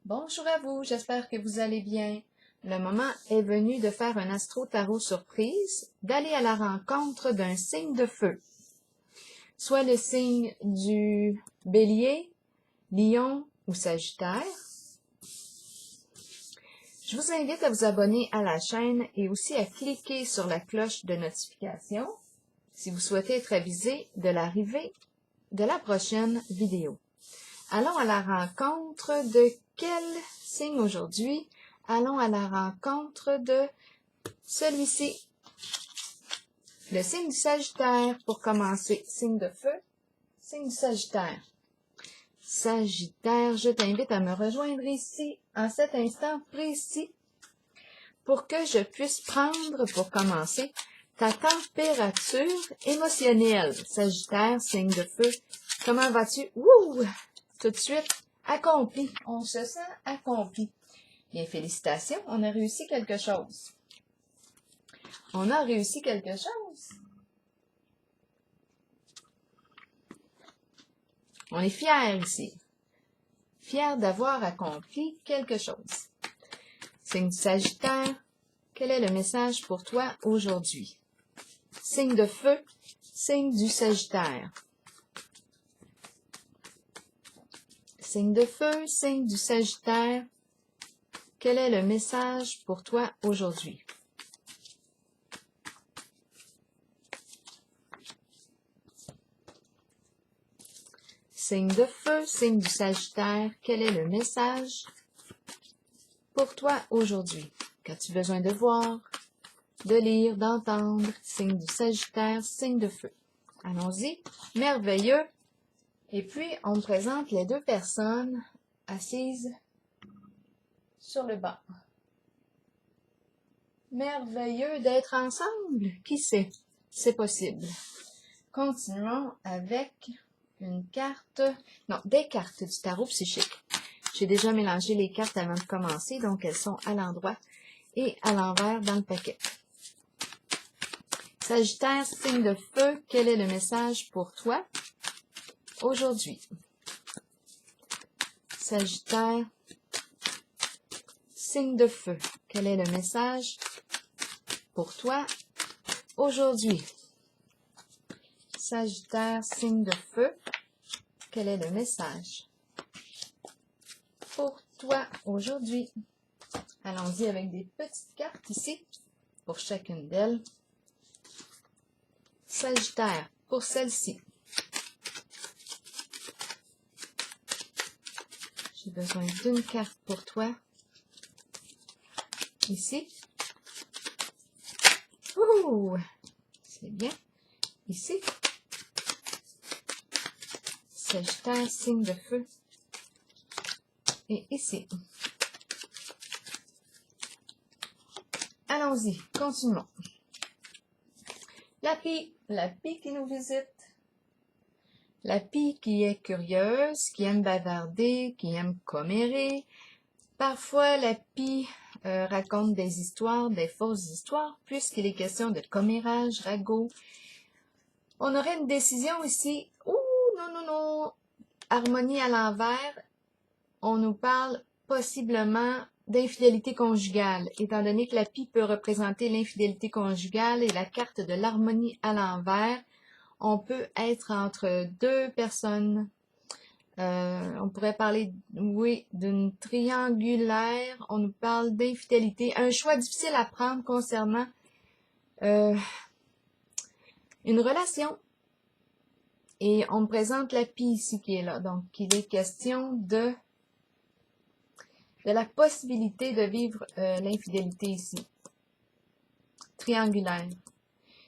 Bonjour à vous, j'espère que vous allez bien. Le moment est venu de faire un astro-tarot surprise, d'aller à la rencontre d'un signe de feu, soit le signe du Bélier, Lion ou Sagittaire. Je vous invite à vous abonner à la chaîne et aussi à cliquer sur la cloche de notification si vous souhaitez être avisé de l'arrivée de la prochaine vidéo. Allons à la rencontre de quel signe aujourd'hui? Allons à la rencontre de celui-ci, le signe du Sagittaire pour commencer. Signe de feu, signe du Sagittaire. Sagittaire, je t'invite à me rejoindre ici, en cet instant précis, pour que je puisse prendre, pour commencer, ta température émotionnelle. Sagittaire, signe de feu, comment vas-tu? Wouh! Tout de suite, accompli. On se sent accompli. Bien, félicitations, on a réussi quelque chose. On a réussi quelque chose. On est fiers ici. Fiers d'avoir accompli quelque chose. Signe du Sagittaire, quel est le message pour toi aujourd'hui? Signe de feu, signe du Sagittaire. Signe de feu, signe du Sagittaire, quel est le message pour toi aujourd'hui? Signe de feu, signe du Sagittaire, quel est le message pour toi aujourd'hui? Qu'as-tu besoin de voir, de lire, d'entendre? Signe du Sagittaire, signe de feu. Allons-y, merveilleux. Et puis, on me présente les deux personnes assises sur le banc. Merveilleux d'être ensemble. Qui sait? C'est possible. Continuons avec une carte, non, des cartes du tarot psychique. J'ai déjà mélangé les cartes avant de commencer, donc elles sont à l'endroit et à l'envers dans le paquet. Sagittaire, signe de feu, quel est le message pour toi aujourd'hui? Sagittaire, signe de feu, quel est le message pour toi aujourd'hui? Sagittaire, signe de feu, quel est le message pour toi aujourd'hui? Allons-y avec des petites cartes ici, pour chacune d'elles. Sagittaire, pour celle-ci. J'ai besoin d'une carte pour toi. Ici. Ouh! C'est bien. Ici. Sagittaire, signe de feu. Et ici. Allons-y, continuons. La pie qui nous visite. La pie qui est curieuse, qui aime bavarder, qui aime commérer. Parfois, la pie raconte des histoires, des fausses histoires, puisqu'il est question de commérage, ragot. On aurait une décision ici. Ouh, non. Harmonie à l'envers. On nous parle possiblement d'infidélité conjugale, étant donné que la pie peut représenter l'infidélité conjugale et la carte de l'harmonie à l'envers. On peut être entre deux personnes. On pourrait parler, oui, d'une triangulaire. On nous parle d'infidélité. Un choix difficile à prendre concernant une relation. Et on me présente la pie ici qui est là. Donc, il est question de la possibilité de vivre l'infidélité ici. Triangulaire.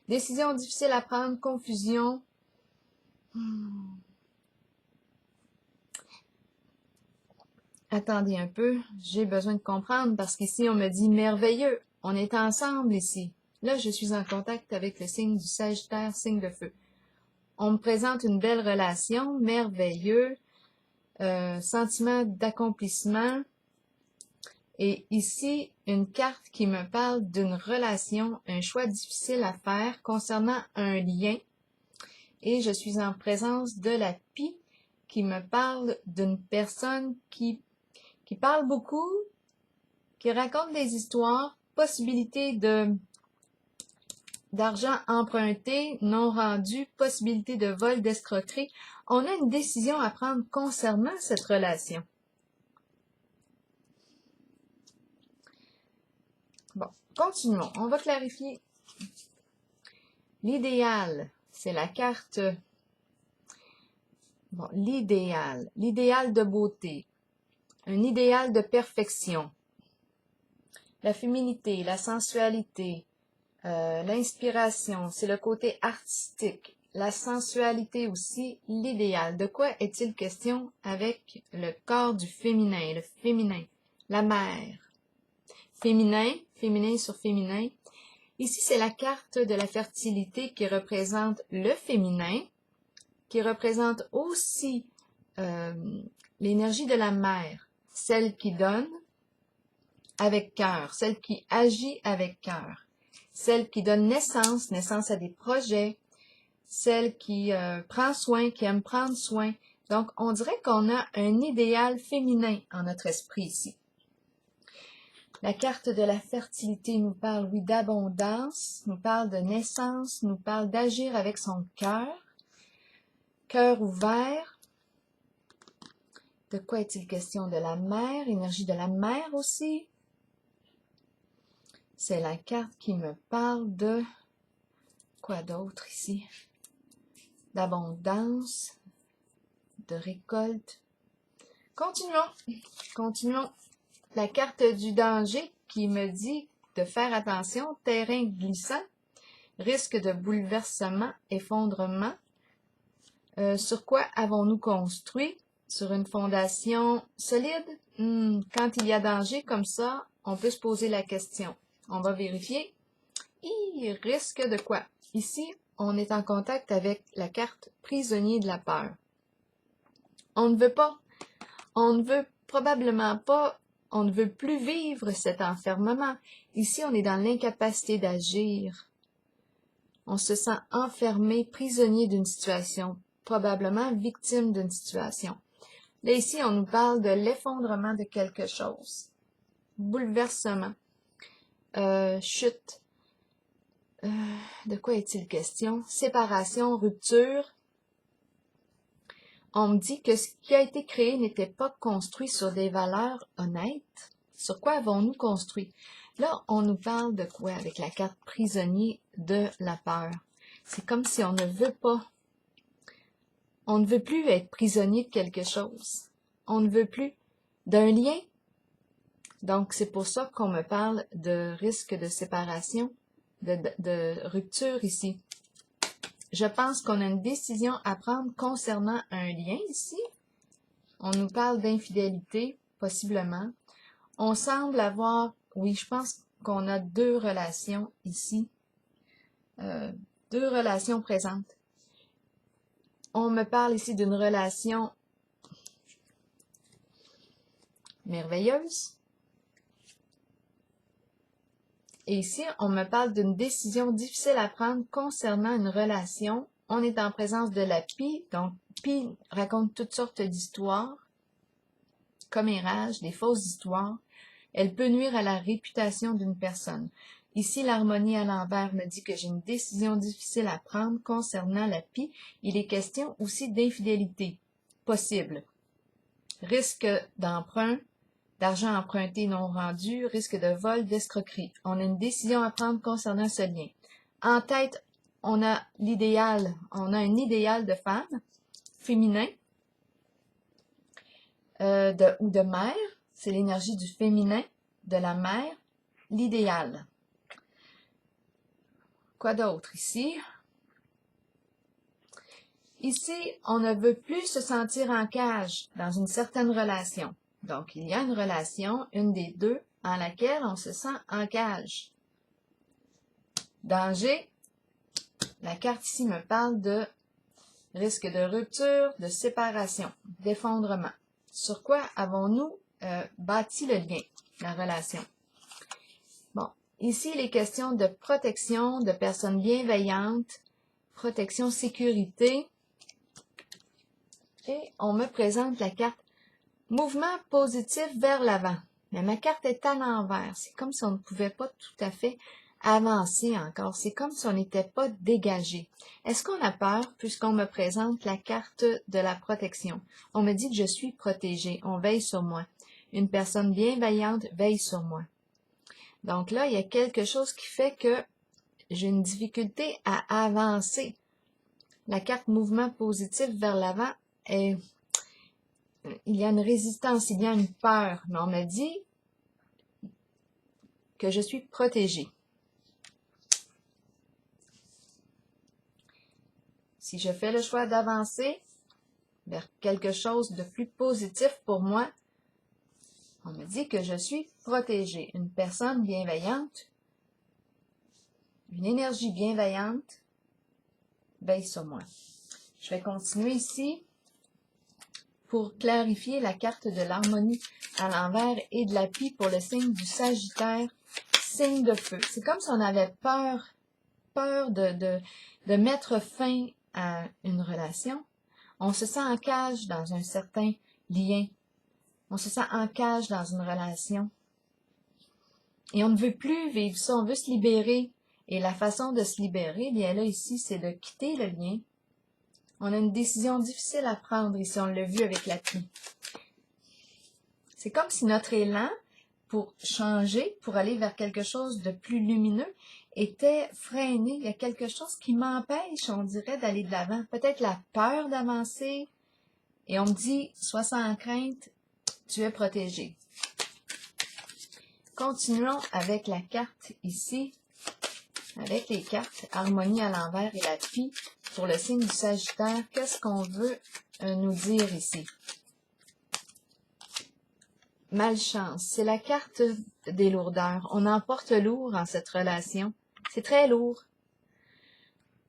Décision difficile à prendre, confusion. Attendez un peu, j'ai besoin de comprendre parce qu'ici on me dit merveilleux, on est ensemble ici. Là, je suis en contact avec le signe du Sagittaire, signe de feu. On me présente une belle relation, merveilleux, sentiment d'accomplissement. Et ici, une carte qui me parle d'une relation, un choix difficile à faire concernant un lien. Et je suis en présence de la pie qui me parle d'une personne qui qui parle beaucoup, qui raconte des histoires, possibilité d'argent emprunté, non rendu, possibilité de vol, d'escroquerie. On a une décision à prendre concernant cette relation. Bon, continuons. On va clarifier. L'idéal, c'est la carte. Bon, l'idéal de beauté, un idéal de perfection, la féminité, la sensualité, l'inspiration, c'est le côté artistique, la sensualité aussi, l'idéal. De quoi est-il question avec le corps du féminin, le féminin, la mère? Féminin, féminin sur féminin. Ici, c'est la carte de la fertilité qui représente le féminin, qui représente aussi l'énergie de la mère, celle qui donne avec cœur, celle qui agit avec cœur, celle qui donne naissance à des projets, celle qui prend soin, qui aime prendre soin. Donc, on dirait qu'on a un idéal féminin en notre esprit ici. La carte de la fertilité nous parle, oui, d'abondance, nous parle de naissance, nous parle d'agir avec son cœur, cœur ouvert. De quoi est-il question? De la mère, énergie de la mère aussi. C'est la carte qui me parle de quoi d'autre ici? D'abondance, de récolte. Continuons. La carte du danger qui me dit de faire attention, terrain glissant, risque de bouleversement, effondrement. Sur quoi avons-nous construit? Sur une fondation solide? Quand il y a danger comme ça, on peut se poser la question. On va vérifier. Risque de quoi? Ici, on est en contact avec la carte prisonnier de la peur. On ne veut probablement pas, on ne veut plus vivre cet enfermement. Ici, on est dans l'incapacité d'agir. On se sent enfermé, prisonnier d'une situation, probablement victime d'une situation. Là, ici, on nous parle de l'effondrement de quelque chose. Bouleversement. Chute. De quoi est-il question? Séparation, rupture. On me dit que ce qui a été créé n'était pas construit sur des valeurs honnêtes. Sur quoi avons-nous construit? Là, on nous parle de quoi avec la carte prisonnier de la peur? C'est comme si on ne veut plus être prisonnier de quelque chose. On ne veut plus d'un lien. Donc, c'est pour ça qu'on me parle de risque de séparation, de rupture ici. Je pense qu'on a une décision à prendre concernant un lien ici. On nous parle d'infidélité, possiblement. On semble avoir, oui, je pense qu'on a deux relations ici. Deux relations présentes. On me parle ici d'une relation merveilleuse. Et ici, on me parle d'une décision difficile à prendre concernant une relation. On est en présence de la pie. Donc, pie raconte toutes sortes d'histoires, commérages, des fausses histoires. Elle peut nuire à la réputation d'une personne. Ici, l'harmonie à l'envers me dit que j'ai une décision difficile à prendre concernant la pie. Il est question aussi d'infidélité possible. Risque d'emprunt, d'argent emprunté non rendu, risque de vol, d'escroquerie. On a une décision à prendre concernant ce lien. En tête, on a l'idéal, on a un idéal de femme, féminin, ou de mère. C'est l'énergie du féminin, de la mère, l'idéal. Quoi d'autre ici? Ici, on ne veut plus se sentir en cage dans une certaine relation. Donc, il y a une relation, une des deux, en laquelle on se sent en cage. Danger. La carte ici me parle de risque de rupture, de séparation, d'effondrement. Sur quoi avons-nous bâti le lien, la relation? Bon, ici, il est question de protection, de personnes bienveillantes, protection, sécurité. Et on me présente la carte Mouvement positif vers l'avant. Mais ma carte est à l'envers. C'est comme si on ne pouvait pas tout à fait avancer encore. C'est comme si on n'était pas dégagé. Est-ce qu'on a peur puisqu'on me présente la carte de la protection? On me dit que je suis protégée. On veille sur moi. Une personne bienveillante veille sur moi. Donc là, il y a quelque chose qui fait que j'ai une difficulté à avancer. La carte mouvement positif vers l'avant, il y a une résistance, il y a une peur. Mais on me dit que je suis protégée. Si je fais le choix d'avancer vers quelque chose de plus positif pour moi, on me dit que je suis protégée. Une personne bienveillante, une énergie bienveillante veille sur moi. Je vais continuer ici pour clarifier la carte de l'harmonie à l'envers et de l'appui pour le signe du Sagittaire, signe de feu. C'est comme si on avait peur de mettre fin à une relation. On se sent en cage dans un certain lien. On se sent en cage dans une relation. Et on ne veut plus vivre ça, on veut se libérer. Et la façon de se libérer, bien là, ici, c'est de quitter le lien. On a une décision difficile à prendre ici, on l'a vu avec l'appui. C'est comme si notre élan pour changer, pour aller vers quelque chose de plus lumineux, était freiné. Il y a quelque chose qui m'empêche, on dirait, d'aller de l'avant. Peut-être la peur d'avancer. Et on me dit, sois sans crainte, tu es protégé. Continuons avec la carte ici, avec les cartes harmonie à l'envers et l'appui pour le signe du Sagittaire. Qu'est-ce qu'on veut nous dire ici? Malchance, c'est la carte des lourdeurs. On emporte lourd en cette relation. C'est très lourd.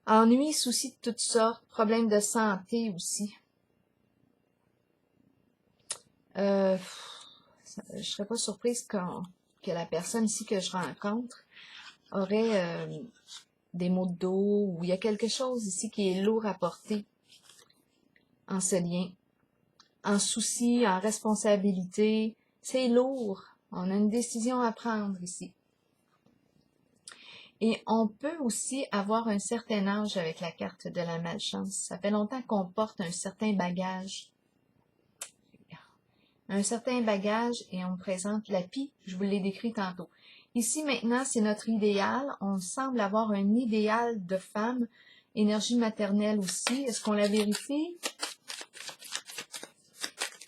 Ennui, soucis de toutes sortes, problèmes de santé aussi. Je ne serais pas surprise que la personne ici que je rencontre aurait des maux de dos ou il y a quelque chose ici qui est lourd à porter en ce lien. En souci, en responsabilité, c'est lourd. On a une décision à prendre ici. Et on peut aussi avoir un certain âge avec la carte de la malchance. Ça fait longtemps qu'on porte un certain bagage. Un certain bagage et on me présente l'appui, je vous l'ai décrit tantôt. Ici maintenant, c'est notre idéal. On semble avoir un idéal de femme, énergie maternelle aussi. Est-ce qu'on la vérifie?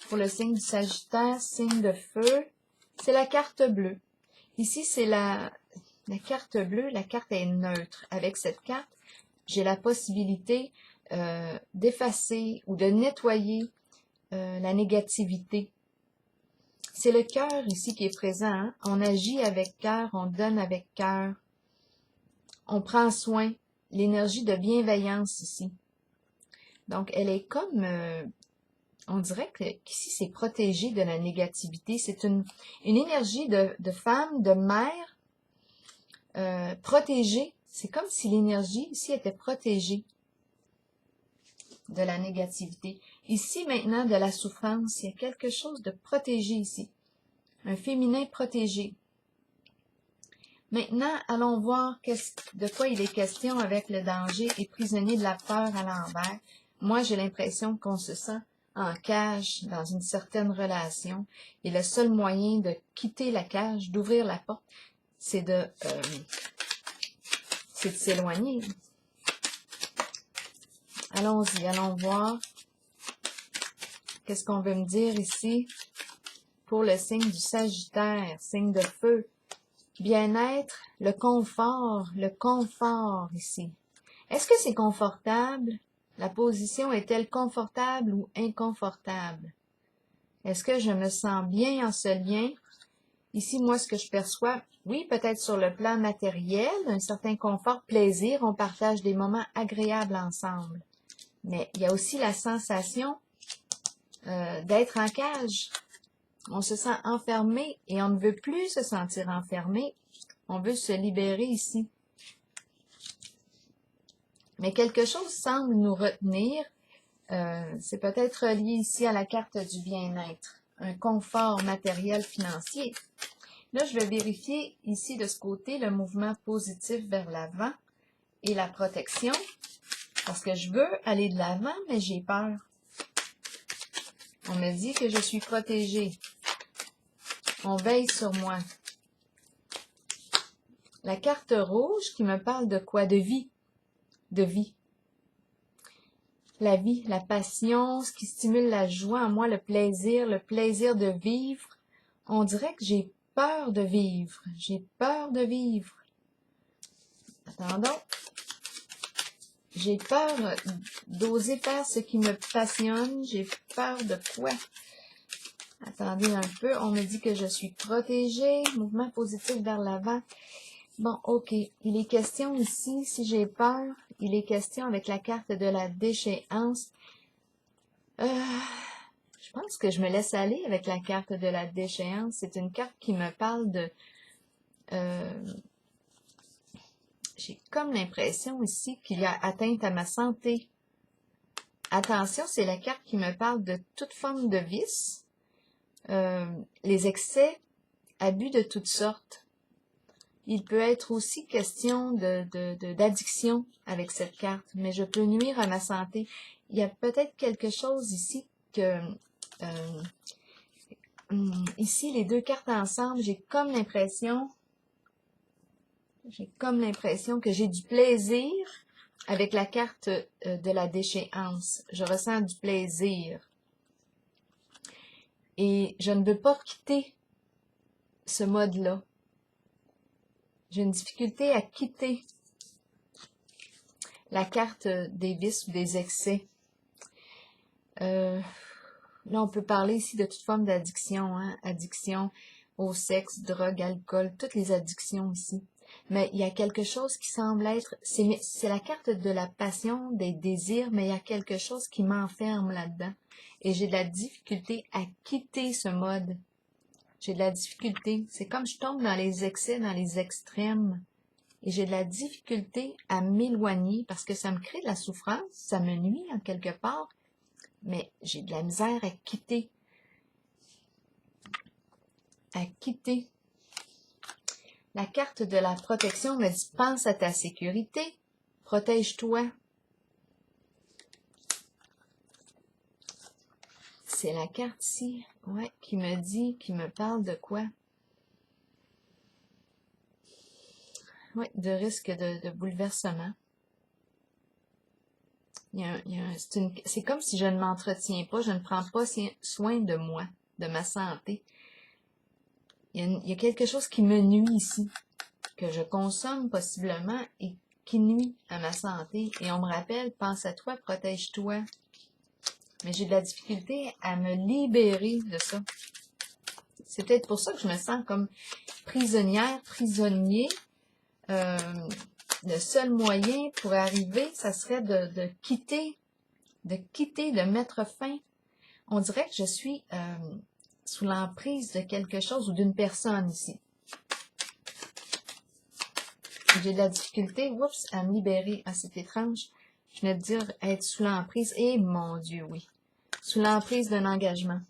Pour le signe du Sagittaire, signe de feu, c'est la carte bleue. Ici, c'est la carte bleue, la carte est neutre. Avec cette carte, j'ai la possibilité d'effacer ou de nettoyer la négativité. C'est le cœur ici qui est présent. Hein? On agit avec cœur, on donne avec cœur. On prend soin. L'énergie de bienveillance ici. Donc, elle est comme... on dirait qu'ici, c'est protégé de la négativité. C'est une énergie de femme, de mère, protégée. C'est comme si l'énergie ici était protégée de la négativité. Ici, maintenant, de la souffrance, il y a quelque chose de protégé ici. Un féminin protégé. Maintenant, allons voir de quoi il est question avec le danger et prisonnier de la peur à l'envers. Moi, j'ai l'impression qu'on se sent en cage dans une certaine relation. Et le seul moyen de quitter la cage, d'ouvrir la porte, c'est de s'éloigner. Allons-y, allons voir. Qu'est-ce qu'on veut me dire ici pour le signe du Sagittaire, signe de feu. Bien-être, le confort ici. Est-ce que c'est confortable? La position est-elle confortable ou inconfortable? Est-ce que je me sens bien en ce lien? Ici, moi, ce que je perçois, oui, peut-être sur le plan matériel, un certain confort, plaisir, on partage des moments agréables ensemble. Mais il y a aussi la sensation d'être en cage. On se sent enfermé et on ne veut plus se sentir enfermé. On veut se libérer ici. Mais quelque chose semble nous retenir. C'est peut-être lié ici à la carte du bien-être. un confort matériel financier. Là, je vais vérifier ici de ce côté le mouvement positif vers l'avant et la protection, parce que je veux aller de l'avant, mais j'ai peur. On me dit que je suis protégée. On veille sur moi. La carte rouge qui me parle de quoi? De vie. De vie. La vie, la passion, ce qui stimule la joie en moi, le plaisir de vivre. On dirait que j'ai peur de vivre. J'ai peur de vivre. Attendons. J'ai peur d'oser faire ce qui me passionne. J'ai peur de quoi? Attendez un peu. On me dit que je suis protégée. Mouvement positif vers l'avant. Bon, ok. Il est question ici, si j'ai peur, il est question avec la carte de la déchéance. Je pense que je me laisse aller avec la carte de la déchéance. C'est une carte qui me parle de... j'ai comme l'impression ici qu'il y a atteinte à ma santé. Attention, c'est la carte qui me parle de toute forme de vice, les excès, abus de toutes sortes. Il peut être aussi question d'addiction avec cette carte, mais je peux nuire à ma santé. Il y a peut-être quelque chose ici que... ici, les deux cartes ensemble, j'ai comme l'impression que j'ai du plaisir avec la carte de la déchéance. Je ressens du plaisir. Et je ne veux pas quitter ce mode-là. J'ai une difficulté à quitter la carte des vices ou des excès. Là, on peut parler ici de toute forme d'addiction, hein? Addiction au sexe, drogue, alcool, toutes les addictions ici. Mais il y a quelque chose qui semble être... C'est la carte de la passion, des désirs, mais il y a quelque chose qui m'enferme là-dedans. Et j'ai de la difficulté à quitter ce mode. J'ai de la difficulté. C'est comme je tombe dans les excès, dans les extrêmes. Et j'ai de la difficulté à m'éloigner parce que ça me crée de la souffrance, ça me nuit en quelque part, mais j'ai de la misère à quitter. La carte de la protection me dit « Pense à ta sécurité, protège-toi ». C'est la carte ici, ouais, qui me parle de quoi? Oui, de risque de bouleversement. C'est comme si je ne m'entretiens pas, je ne prends pas soin de moi, de ma santé. Il y a quelque chose qui me nuit ici, que je consomme possiblement et qui nuit à ma santé. Et on me rappelle, pense à toi, protège-toi. Mais j'ai de la difficulté à me libérer de ça. C'est peut-être pour ça que je me sens comme prisonnière, prisonnier. Le seul moyen pour arriver, ça serait de quitter, de mettre fin. On dirait que je suis sous l'emprise de quelque chose ou d'une personne ici. J'ai de la difficulté, à me libérer. Ah, c'est étrange. Je venais de dire être sous l'emprise. Et mon Dieu, oui. Sous l'emprise d'un engagement.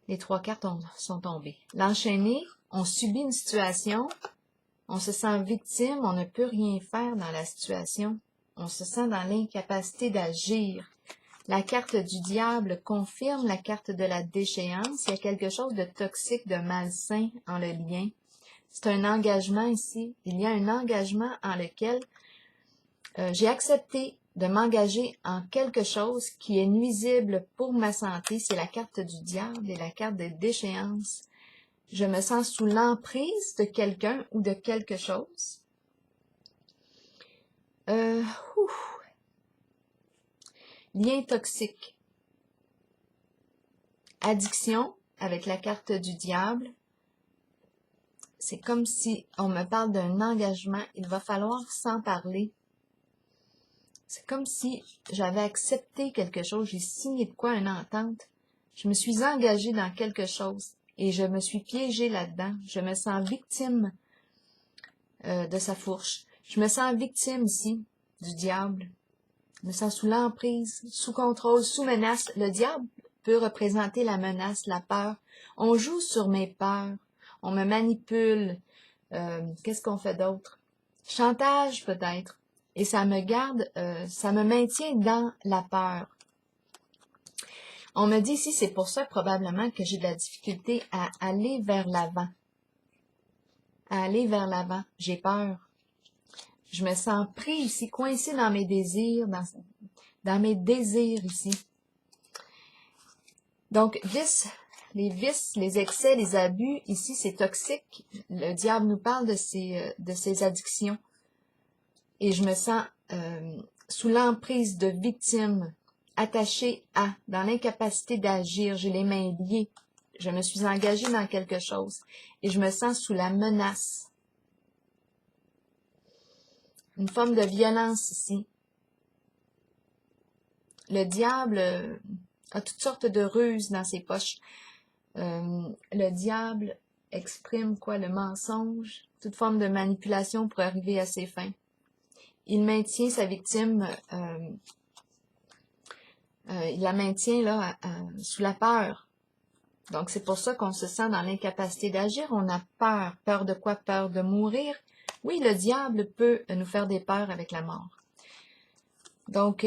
Les trois cartes sont tombées. L'enchaîné, on subit une situation, on se sent victime, on ne peut rien faire dans la situation. On se sent dans l'incapacité d'agir. La carte du diable confirme la carte de la déchéance. Il y a quelque chose de toxique, de malsain en le lien. C'est un engagement ici. Il y a un engagement en lequel j'ai accepté de m'engager en quelque chose qui est nuisible pour ma santé. C'est la carte du diable et la carte de déchéance. Je me sens sous l'emprise de quelqu'un ou de quelque chose. Lien toxique. Addiction avec la carte du diable. C'est comme si on me parle d'un engagement. Il va falloir s'en parler. C'est comme si j'avais accepté quelque chose. J'ai signé de quoi, une entente. Je me suis engagée dans quelque chose et je me suis piégée là-dedans. Je me sens victime de sa fourche. Je me sens victime ici du diable. Je me sens sous l'emprise, sous contrôle, sous menace. Le diable peut représenter la menace, la peur. On joue sur mes peurs. On me manipule. Qu'est-ce qu'on fait d'autre? Chantage peut-être. Et ça me garde, ça me maintient dans la peur. On me dit ici, c'est pour ça probablement que j'ai de la difficulté à aller vers l'avant. À aller vers l'avant. J'ai peur. Je me sens pris ici, coincé dans mes désirs, dans mes désirs ici. Donc, les vices, les excès, les abus, ici, c'est toxique. Le diable nous parle de ces addictions. Et je me sens sous l'emprise de victime, attachée à, dans l'incapacité d'agir, j'ai les mains liées. Je me suis engagée dans quelque chose et je me sens sous la menace. Une forme de violence ici. Le diable a toutes sortes de ruses dans ses poches. Le diable exprime quoi? Le mensonge, toute forme de manipulation pour arriver à ses fins. Il maintient sa victime, il la maintient là sous la peur. Donc c'est pour ça qu'on se sent dans l'incapacité d'agir. On a peur. Peur de quoi? Peur de mourir. Oui, le diable peut nous faire des peurs avec la mort. Donc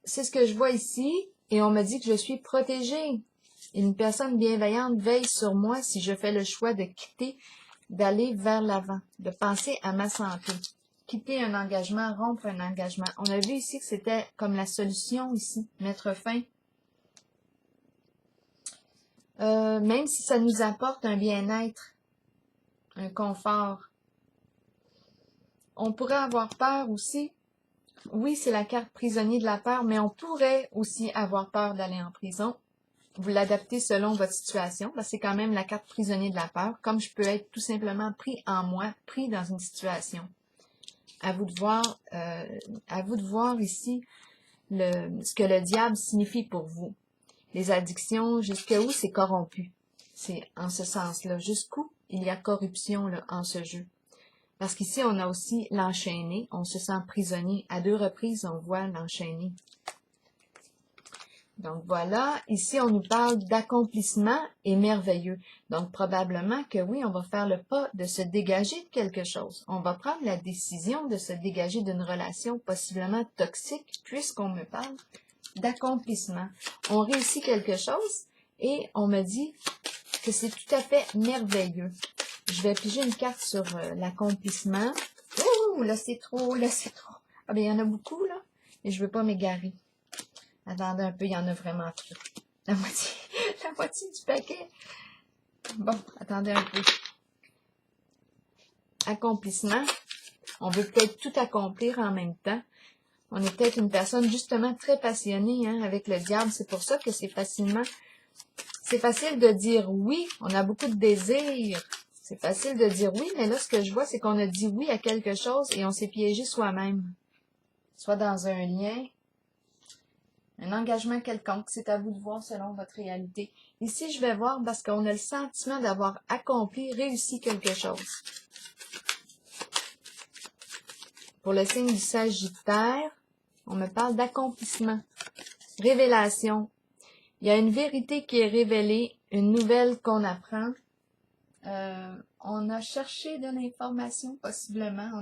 c'est ce que je vois ici. Et on me dit que je suis protégée. Une personne bienveillante veille sur moi si je fais le choix de quitter, d'aller vers l'avant, de penser à ma santé. Quitter un engagement, rompre un engagement. On a vu ici que c'était comme la solution ici, mettre fin. Même si ça nous apporte un bien-être, un confort. On pourrait avoir peur aussi. Oui, c'est la carte prisonnier de la peur, mais on pourrait aussi avoir peur d'aller en prison. Vous l'adaptez selon votre situation. C'est quand même la carte prisonnier de la peur, comme je peux être tout simplement pris en moi, pris dans une situation. À vous de voir ici ce que le diable signifie pour vous. Les addictions, jusqu'où c'est corrompu. C'est en ce sens-là. Jusqu'où il y a corruption là, en ce jeu. Parce qu'ici, on a aussi l'enchaîné. On se sent prisonnier. À 2 reprises, on voit l'enchaîné. Donc voilà, ici on nous parle d'accomplissement et merveilleux. Donc probablement que oui, on va faire le pas de se dégager de quelque chose. On va prendre la décision de se dégager d'une relation possiblement toxique puisqu'on me parle d'accomplissement. On réussit quelque chose et on me dit que c'est tout à fait merveilleux. Je vais piger une carte sur l'accomplissement. Ouh, là c'est trop, là c'est trop. Ah bien, il y en a beaucoup là et je veux pas m'égarer. Attendez un peu, il y en a vraiment trop. La moitié du paquet. Bon, attendez un peu. Accomplissement. On veut peut-être tout accomplir en même temps. On est peut-être une personne justement très passionnée avec le diable. C'est pour ça que c'est facile de dire oui. On a beaucoup de désirs. C'est facile de dire oui, mais là, ce que je vois, c'est qu'on a dit oui à quelque chose et on s'est piégé soi-même. Soit dans un lien, un engagement quelconque, c'est à vous de voir selon votre réalité. Ici, je vais voir parce qu'on a le sentiment d'avoir accompli, réussi quelque chose. Pour le signe du Sagittaire, on me parle d'accomplissement, révélation. Il y a une vérité qui est révélée, une nouvelle qu'on apprend. On a cherché de l'information, possiblement.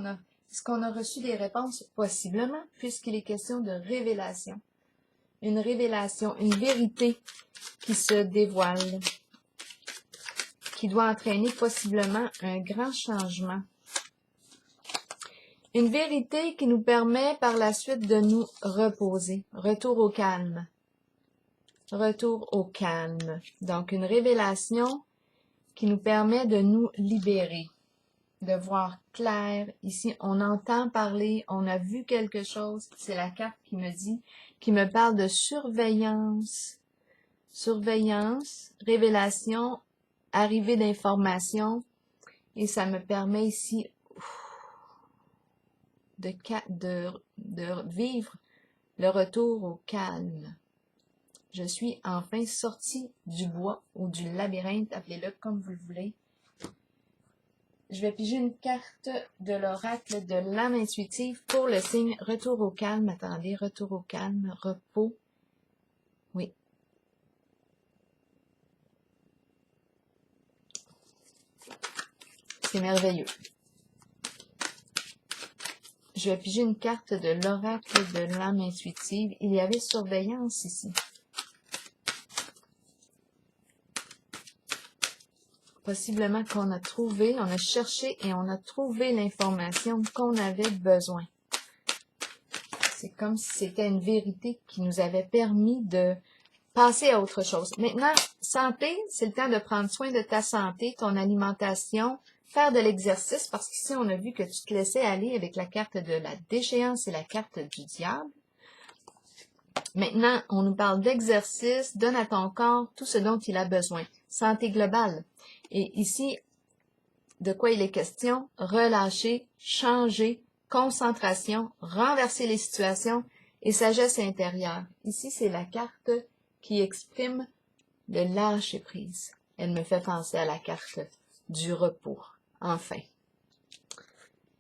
Est-ce qu'on a reçu des réponses? Possiblement, puisqu'il est question de révélation. Une révélation, une vérité qui se dévoile, qui doit entraîner possiblement un grand changement. Une vérité qui nous permet par la suite de nous reposer. Retour au calme. Retour au calme. Donc, une révélation qui nous permet de nous libérer, de voir clair. Ici, on entend parler, on a vu quelque chose. C'est la carte qui me parle de surveillance. Surveillance, révélation, arrivée d'informations. Et ça me permet ici de vivre le retour au calme. Je suis enfin sortie du bois ou du labyrinthe, appelez-le comme vous le voulez. je vais piger une carte de l'oracle de l'âme intuitive pour le signe retour au calme. Attendez, retour au calme, repos. Oui. C'est merveilleux. Je vais piger une carte de l'oracle de l'âme intuitive. Il y avait surveillance ici. Possiblement qu'on a trouvé, on a cherché et on a trouvé l'information qu'on avait besoin. C'est comme si c'était une vérité qui nous avait permis de passer à autre chose. Maintenant, santé, c'est le temps de prendre soin de ta santé, ton alimentation, faire de l'exercice, parce qu'ici, on a vu que tu te laissais aller avec la carte de la déchéance et la carte du diable. Maintenant, on nous parle d'exercice, donne à ton corps tout ce dont il a besoin. Santé globale. Et ici, de quoi il est question? Relâcher, changer, concentration, renverser les situations et sagesse intérieure. Ici, c'est la carte qui exprime le lâcher-prise. Elle me fait penser à la carte du repos, enfin.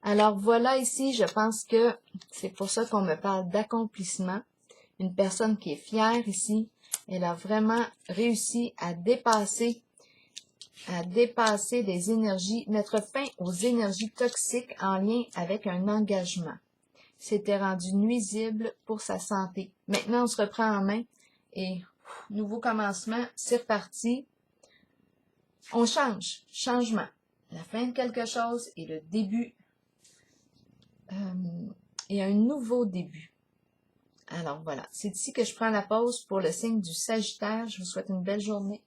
Alors voilà ici, je pense que c'est pour ça qu'on me parle d'accomplissement. Une personne qui est fière ici, elle a vraiment réussi à dépasser des énergies, mettre fin aux énergies toxiques en lien avec un engagement. C'était rendu nuisible pour sa santé. Maintenant, on se reprend en main et nouveau commencement, c'est reparti. On change, changement. La fin de quelque chose et le début et un nouveau début. Alors voilà, c'est ici que je prends la pause pour le signe du Sagittaire. Je vous souhaite une belle journée.